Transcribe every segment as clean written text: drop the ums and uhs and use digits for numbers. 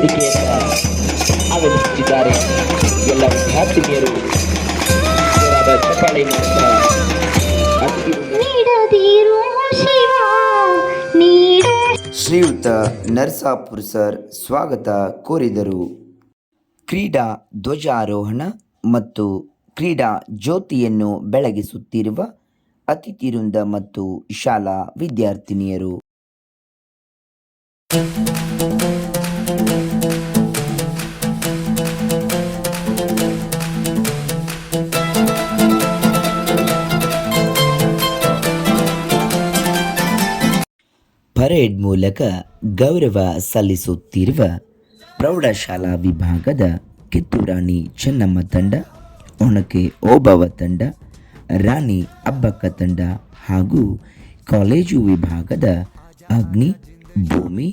ವೇದಿಕೆಯನ್ನ ಆಗಮಿಸುತ್ತಿದ್ದಾರೆ. ಎಲ್ಲ ವಿದ್ಯಾರ್ಥಿನಿಯರು ಚಪ್ಪಾಳೆ ಶ್ರೀಯುತ ನರಸಾಪುರ್ ಸರ್ ಸ್ವಾಗತ ಕೋರಿದರು. ಕ್ರೀಡಾ ಧ್ವಜಾರೋಹಣ ಮತ್ತು ಕ್ರೀಡಾ ಜ್ಯೋತಿಯನ್ನು ಬೆಳಗಿಸುತ್ತಿರುವ ಅತಿಥಿವೃಂದ ಮತ್ತು ಶಾಲಾ ವಿದ್ಯಾರ್ಥಿನಿಯರು. ಪರೇಡ್ ಮೂಲಕ ಗೌರವ ಸಲ್ಲಿಸುತ್ತಿರುವ ಪ್ರೌಢಶಾಲಾ ವಿಭಾಗದ ಕಿತ್ತೂರಾಣಿ ಚೆನ್ನಮ್ಮ ತಂಡ, ಒಣಕೆ ಓಬವ್ವ ತಂಡ, ರಾಣಿ ಅಬ್ಬಕ್ಕ ತಂಡ ಹಾಗೂ ಕಾಲೇಜು ವಿಭಾಗದ ಅಗ್ನಿ, ಭೂಮಿ,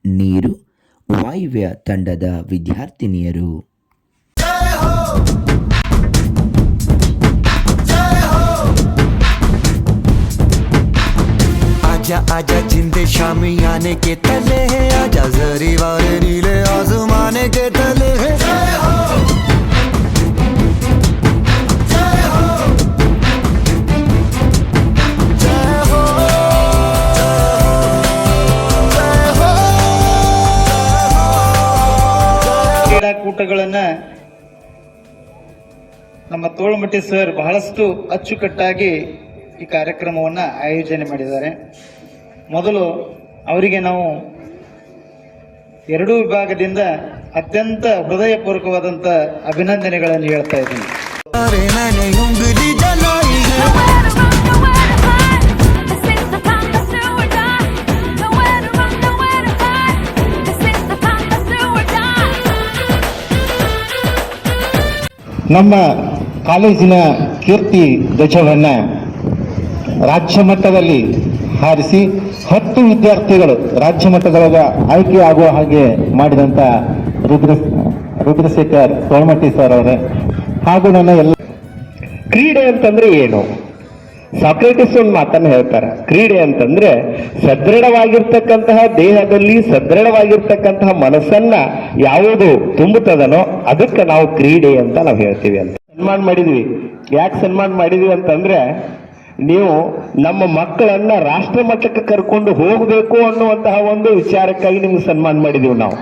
ನೀರು, ವಾಯುವ್ಯ ತಂಡದ ವಿದ್ಯಾರ್ಥಿನಿಯರು. आजा आजा जिंदे शामी आने के तले है, आजा जरी वाले नीले आसमाने के तले है. जय हो जय हो जय हो जय हो. ಕ್ರೀಡಾಕೂಟಗಳನ್ನ ನಮ್ಮ ತೋಳ್ಮಟ್ಟಿ ಸರ್ ಬಹಳಷ್ಟು ಅಚ್ಚುಕಟ್ಟಾಗಿ ಈ ಕಾರ್ಯಕ್ರಮವನ್ನ ಆಯೋಜನೆ ಮಾಡಿದ್ದಾರೆ. ಮೊದಲು ಅವರಿಗೆ ನಾವು ಎರಡೂ ವಿಭಾಗದಿಂದ ಅತ್ಯಂತ ಹೃದಯಪೂರ್ವಕವಾದಂಥ ಅಭಿನಂದನೆಗಳನ್ನು ಹೇಳ್ತಾ ಇದ್ದೀನಿ. ನಮ್ಮ ಕಾಲೇಜಿನ ಕೀರ್ತಿ ಧ್ವಜವನ್ನ ರಾಜ್ಯ ಮಟ್ಟದಲ್ಲಿ ಹಾರಿಸಿ 10 ವಿದ್ಯಾರ್ಥಿಗಳು ರಾಜ್ಯ ಮಟ್ಟದೊಳಗ ಆಯ್ಕೆ ಆಗುವ ಹಾಗೆ ಮಾಡಿದಂತ ರುದ್ರಶೇಖರ್ ತೋಳ್ಮಟ್ಟಿ ಸರ್ ಅವರೇ ಹಾಗೂ ನನ್ನ ಎಲ್ಲ. ಕ್ರೀಡೆ ಅಂತಂದ್ರೆ ಏನು? ಸಾಕ್ರೆಟಿಸ್ ಒಂದು ಮಾತನ್ನು ಹೇಳ್ತಾರೆ, ಕ್ರೀಡೆ ಅಂತಂದ್ರೆ ಸದೃಢವಾಗಿರ್ತಕ್ಕಂತಹ ದೇಹದಲ್ಲಿ ಸದೃಢವಾಗಿರ್ತಕ್ಕಂತಹ ಮನಸ್ಸನ್ನ ಯಾವುದು ತುಂಬುತ್ತದನೋ ಅದಕ್ಕೆ ನಾವು ಕ್ರೀಡೆ ಅಂತ ನಾವು ಹೇಳ್ತೀವಿ ಅಂತ. ಸನ್ಮಾನ ಮಾಡಿದ್ವಿ. ಯಾಕೆ ಸನ್ಮಾನ ಮಾಡಿದ್ವಿ ಅಂತಂದ್ರೆ, ನೀವು ನಮ್ಮ ಮಕ್ಕಳನ್ನ ರಾಷ್ಟ್ರ ಮಟ್ಟಕ್ಕೆ ಕರ್ಕೊಂಡು ಹೋಗಬೇಕು ಅನ್ನುವಂತಹ ಒಂದು ವಿಚಾರಕ್ಕಾಗಿ ನಿಮ್ಗೆ ಸನ್ಮಾನ ಮಾಡಿದೀವಿ ನಾವು.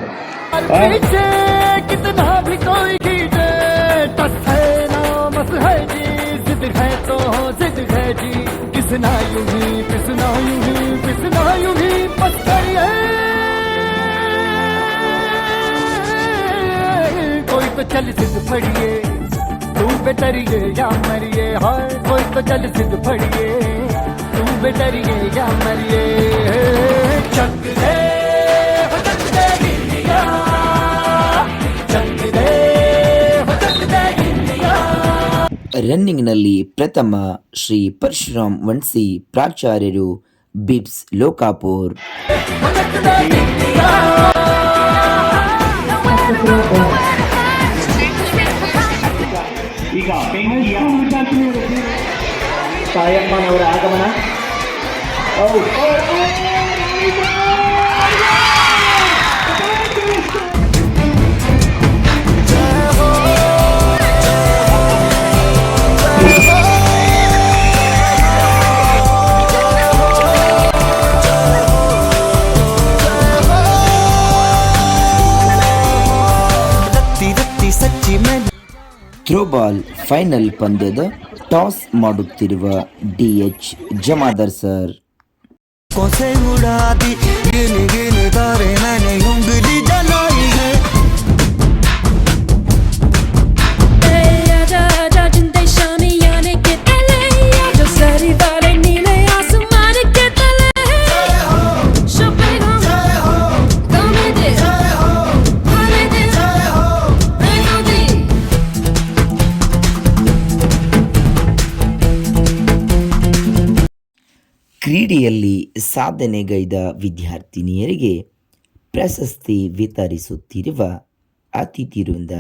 कोई तो चल सिद्ध फड़िए, तू बेटरिए या मरिए, हाय कोई तो चल सिद्ध फड़िए, तू बेटरिए या मरिए. चक दे हो चक दे इंडिया, चक दे हो चक दे इंडिया. ರನ್ನಿಂಗ್ನಲ್ಲಿ ಪ್ರಥಮ ಶ್ರೀ ಪರಶುರಾಮ್ ವನ್ಸಿ ಪ್ರಾಚಾರ್ಯರು, ಬಿಬ್ಸ್ ಲೋಕಾಪುರ್. ಈಗ ಸಾಯಪ್ಪನವರ ಆಗಮನ. ಥ್ರೋಬಾಲ್ ಫೈನಲ್ ಪಂದ್ಯದ ಟಾಸ್ ಮಾಡುತ್ತಿರುವ ಡಿಎಚ್ ಜಮಾದಾರ್ ಸರ್. ಕ್ರೀಡೆಯಲ್ಲಿ ಸಾಧನೆಗೈದ ವಿದ್ಯಾರ್ಥಿನಿಯರಿಗೆ ಪ್ರಶಸ್ತಿ ವಿತರಿಸುತ್ತಿರುವ ಅತಿಥಿವೃಂದ.